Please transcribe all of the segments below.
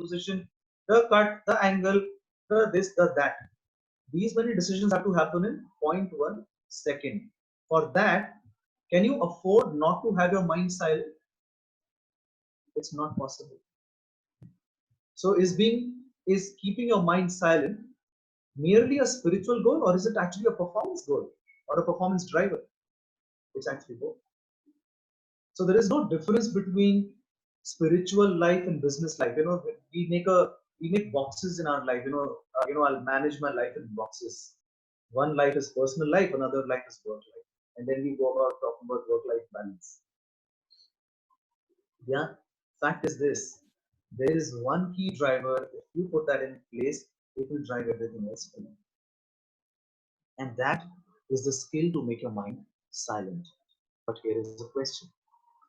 position, the cut, the angle, the this, the that. These many decisions have to happen in 0.1 second. For that, can you afford not to have your mind silent? It's not possible. So is keeping your mind silent merely a spiritual goal, or is it actually a performance goal or a performance driver? It's actually both. So there is no difference between spiritual life and business life. We make boxes in our life. I'll manage my life in boxes. One life is personal life, another life is work life, and then we go about talking about work-life balance. Yeah, fact is this: there is one key driver. If you put that in place, it will drive everything else for you. And that is the skill to make your mind silent. But here is a question.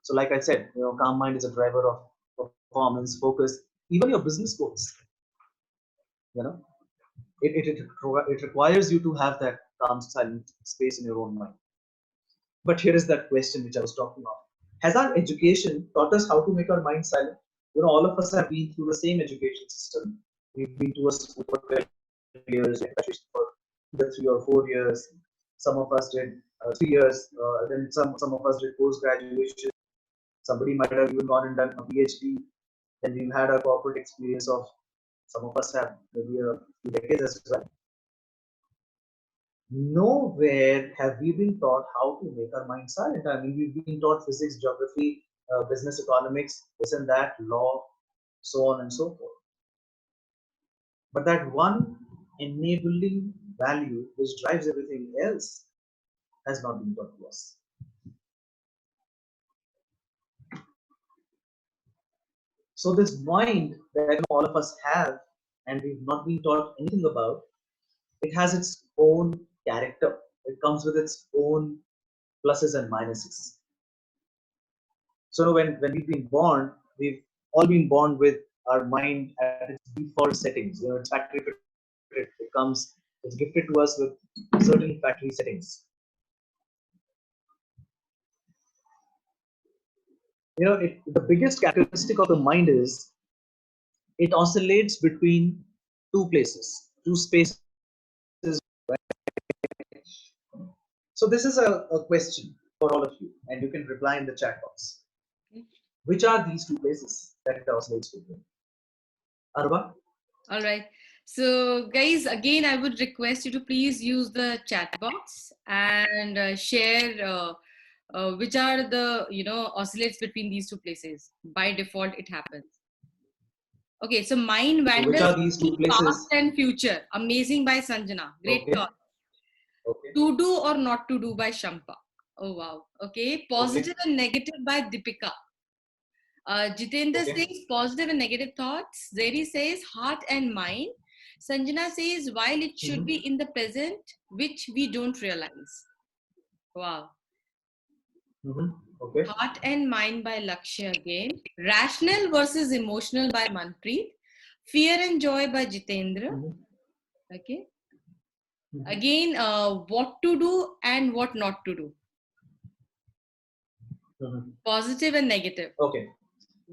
So, like I said, calm mind is a driver of performance, focus, even your business goals. You know, it requires you to have that calm, silent space in your own mind. But here is that question which I was talking about. Has our education taught us how to make our mind silent? All of us have been through the same education system. We've been to a school for 12 years, for either 3 or 4 years. Some of us did 3 years. Then some of us did post graduation. Somebody might have even gone and done a PhD. Then we've had a corporate experience of some of us have maybe a few decades as well. Nowhere have we been taught how to make our mind silent. I mean, we've been taught physics, geography, business economics, this and that, law, so on and so forth. But that one enabling value which drives everything else has not been taught to us. So this mind that all of us have and we've not been taught anything about, it has its own character. It comes with its own pluses and minuses. So when we've been born, we've all been born with our mind at its default settings. It's factory fitted. It's gifted to us with certain factory settings. The biggest characteristic of the mind is it oscillates between two places, two spaces. So this is a question for all of you, and you can reply in the chat box. Which are these two places that it oscillates between? Arba? All right. So guys, again, I would request you to please use the chat box and share which are the, oscillates between these two places. By default, it happens. Okay, so mind So which wanders are these two places? past and future. Amazing by Sanjana. Great Okay. thought. Okay. To do or not to do by Shampa. Oh wow. Okay. Positive and negative by Deepika. Jitendra says positive and negative thoughts. Zeri says heart and mind. Sanjana says while it should be in the present, which we don't realize. Wow. Okay. Heart and mind by Lakshya again. Rational versus emotional by Manpreet. Fear and joy by Jitendra. Okay. Again, what to do and what not to do. Positive and negative. Okay.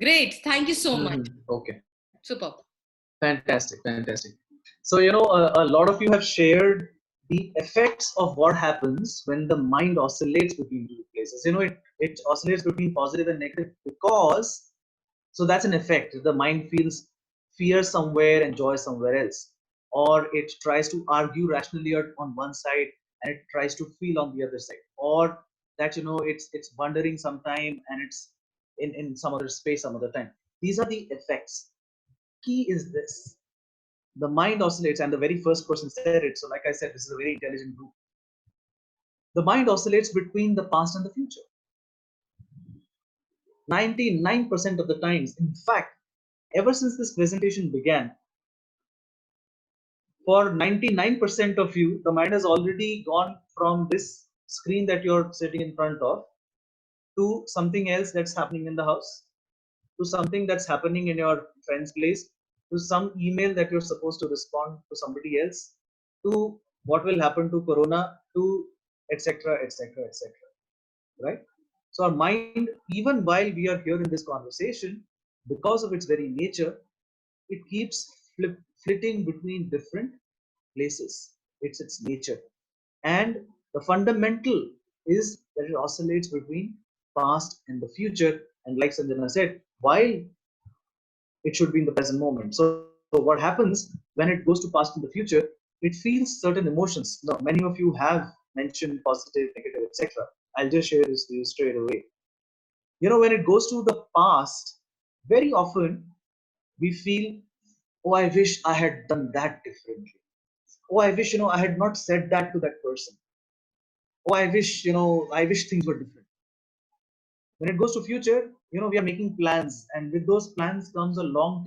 Great. Thank you so much. Okay. Super. Fantastic. Fantastic. So, a lot of you have shared the effects of what happens when the mind oscillates between two places. It oscillates between positive and negative because, so that's an effect. The mind feels fear somewhere and joy somewhere else. Or it tries to argue rationally on one side and it tries to feel on the other side. Or that, it's wandering sometime and it's in some other space some other time. These are the effects. Key is this: the mind oscillates, and the very first person said it. So, like I said, this is a very intelligent group. The mind oscillates between the past and the future. 99% of the times, in fact, ever since this presentation began, for 99% of you, the mind has already gone from this screen that you're sitting in front of to something else that's happening in the house, to something that's happening in your friend's place, to some email that you're supposed to respond to somebody else, to what will happen to Corona, to etc., etc., etc. Right? So our mind, even while we are here in this conversation, because of its very nature, it keeps flitting between different places. It's its nature. And the fundamental is that it oscillates between past and the future. And like Sanjana said, while it should be in the present moment. So what happens when it goes to past and the future, it feels certain emotions. Now, many of you have mentioned positive, negative, etc. I'll just share this to you straight away. When it goes to the past, very often we feel, oh, I wish I had done that differently. Oh, I wish, I had not said that to that person. Oh, I wish things were different. When it goes to future, we are making plans, and with those plans comes a long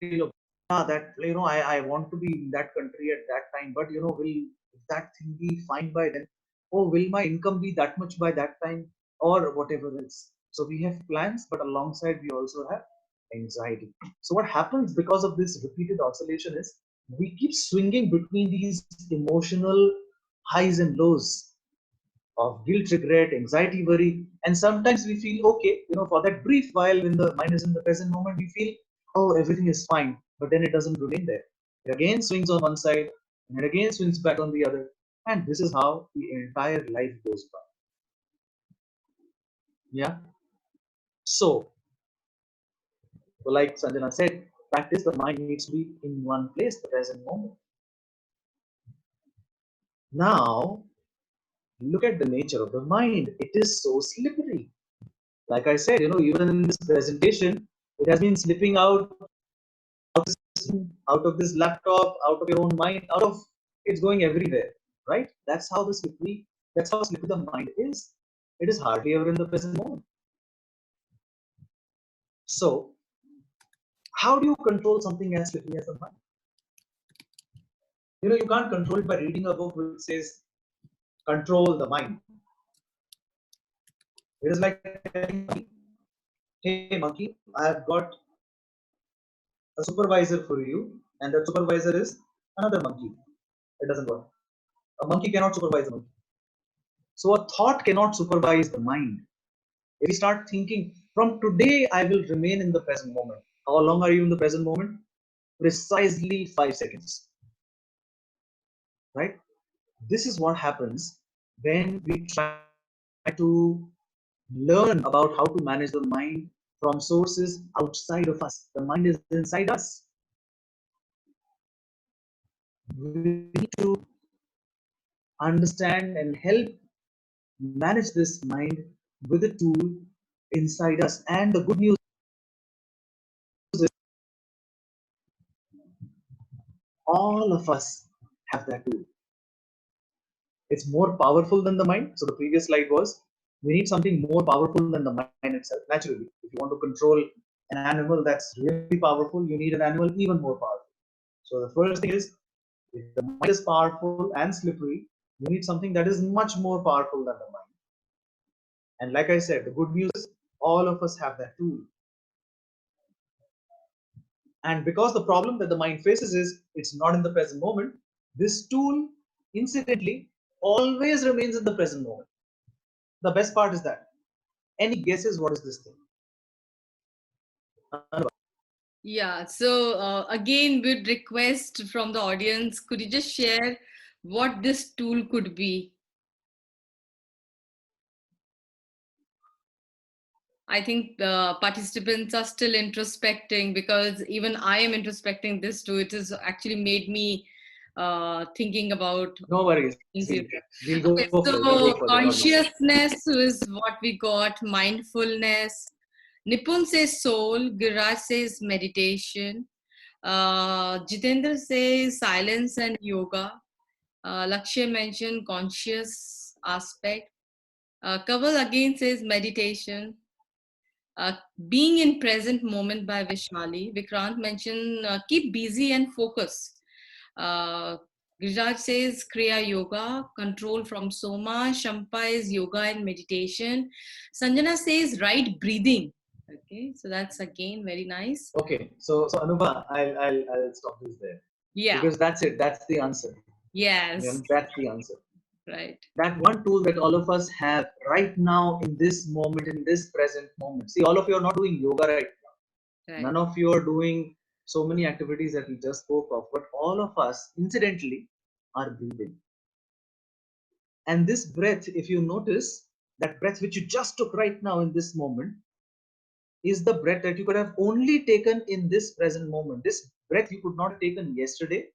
tail of that I want to be in that country at that time, but will that thing be fine by then? Oh, will my income be that much by that time, or whatever else? So we have plans, but alongside we also have anxiety. So what happens because of this repeated oscillation is we keep swinging between these emotional highs and lows of guilt, regret, anxiety, worry. And sometimes we feel okay, for that brief while when the mind is in the present moment, we feel, oh, everything is fine. But then it doesn't remain there. It again swings on one side and it again swings back on the other. And this is how the entire life goes by. Yeah. So, like Sanjana said, practice the mind needs to be in one place, the present moment. Now, look at the nature of the mind. It is so slippery. Like I said, even in this presentation, it has been slipping out of this laptop, out of your own mind, out of it's going everywhere, right? That's how slippery the mind is. It is hardly ever in the present moment. So, how do you control something as slippery as the mind? You can't control it by reading a book which says control the mind. It is like telling monkey, hey monkey, I have got a supervisor for you, and that supervisor is another monkey. It doesn't work. A monkey cannot supervise a monkey. So a thought cannot supervise the mind. If we start thinking, from today I will remain in the present moment. How long are you in the present moment? Precisely 5 seconds. Right? This is what happens when we try to learn about how to manage the mind from sources outside of us. The mind is inside us. We need to understand and help manage this mind with a tool inside us. And the good news is all of us have that tool. It's more powerful than the mind. So the previous slide was we need something more powerful than the mind itself. Naturally, if you want to control an animal that's really powerful, you need an animal even more powerful. So the first thing is if the mind is powerful and slippery, you need something that is much more powerful than the mind. And like I said, the good news is all of us have that tool. And because the problem that the mind faces is it's not in the present moment, this tool, incidentally, always remains in the present moment. The best part is that. Any guesses what is this thing? Yeah, so again, with request from the audience, could you just share what this tool could be? I think the participants are still introspecting because even I am introspecting this too. It has actually made me thinking about No worries. things. We'll go Okay, for it. We'll go so for it. No issues. consciousness is what we got, mindfulness. Nipun says soul, Giraj says meditation. Jitendra says silence and yoga. Lakshya mentioned conscious aspect. Kaval again says meditation. Being in present moment by Vishali. Vikrant mentioned keep busy and focus. Uh, Grijraj says Kriya Yoga, control from Soma. Shampa is yoga and meditation. Sanjana says right breathing. Okay, so that's again very nice. Okay, so Anubha, I'll stop this there. Yeah. Because that's it. That's the answer. Yes. That's the answer. Right. That one tool that all of us have right now in this moment, in this present moment. See, all of you are not doing yoga right now. Right. None of you are doing so many activities that we just spoke of, but all of us, incidentally, are breathing. And this breath, if you notice, that breath which you just took right now in this moment, is the breath that you could have only taken in this present moment. This breath you could not have taken yesterday,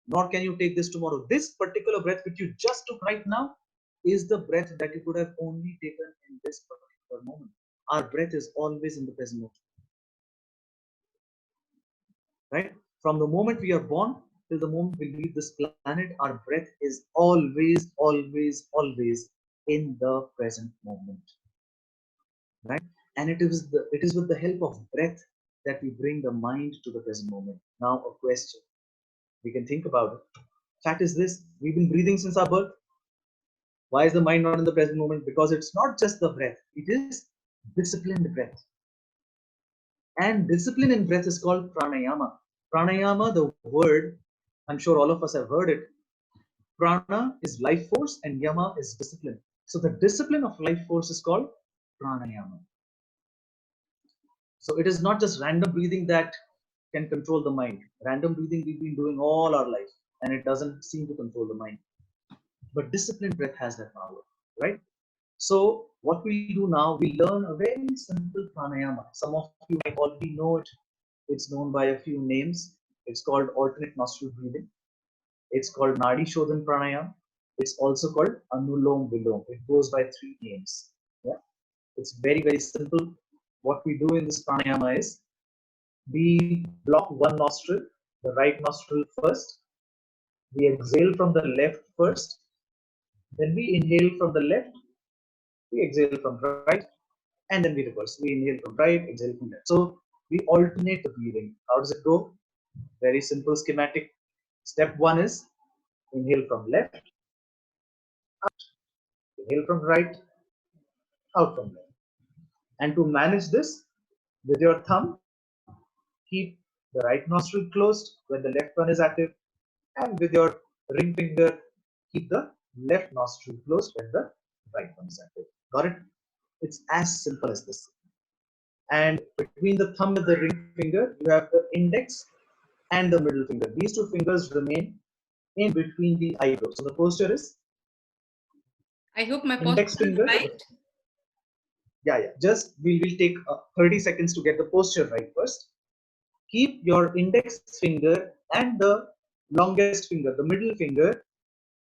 nor can you take this tomorrow. This particular breath which you just took right now is the breath that you could have only taken in this particular moment. Our breath is always in the present moment, right? From the moment we are born till the moment we leave this planet, our breath is always, always, always in the present moment, right? And it is with the help of breath that we bring the mind to the present moment. Now, a question we can think about it. Fact is this: we've been breathing since our birth. Why is the mind not in the present moment? Because it's not just the breath; it is disciplined breath. And discipline in breath is called pranayama. Pranayama, the word, I'm sure all of us have heard it. Prana is life force and yama is discipline. So the discipline of life force is called pranayama. So it is not just random breathing that can control the mind. Random breathing we've been doing all our life and it doesn't seem to control the mind. But disciplined breath has that power, right? So what we do now, we learn a very simple pranayama. Some of you might already know it. It's known by a few names. It's called alternate nostril breathing. It's called Nadi Shodhan Pranayama. It's also called Anulom Vilom. It goes by three names. Yeah, it's very, very simple. What we do in this pranayama is we block one nostril, the right nostril first. We exhale from the left first. Then we inhale from the left. We exhale from right. And then we reverse. We inhale from right, exhale from left. So we alternate the breathing. How does it go? Very simple schematic. Step one is inhale from left, inhale from right, out from left. And to manage this, with your thumb, keep the right nostril closed when the left one is active, and with your ring finger, keep the left nostril closed when the right one is active. Got it? It's as simple as this. And between the thumb and the ring finger, you have the index and the middle finger. These two fingers remain in between the eyebrows. So the posture is I hope my posture index is finger. right. Yeah. Just we'll take 30 seconds to get the posture right first. Keep your index finger and the longest finger, the middle finger,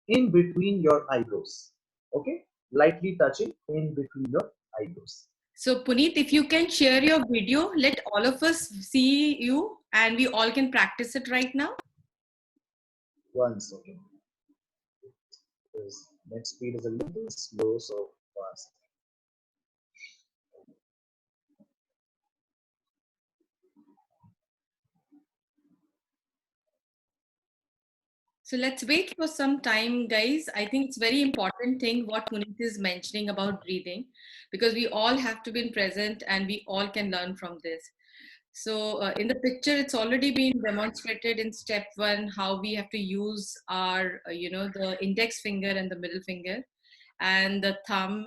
in between your eyebrows. Okay, lightly touching in between your eyebrows. So, Puneet, if you can share your video, let all of us see you and we all can practice it right now. One second. Because net speed is a little slow, so fast. So let's wait for some time, guys. I think it's very important thing what Puneet is mentioning about breathing, because we all have to be present and we all can learn from this. So in the picture, it's already been demonstrated in step one how we have to use our, the index finger and the middle finger and the thumb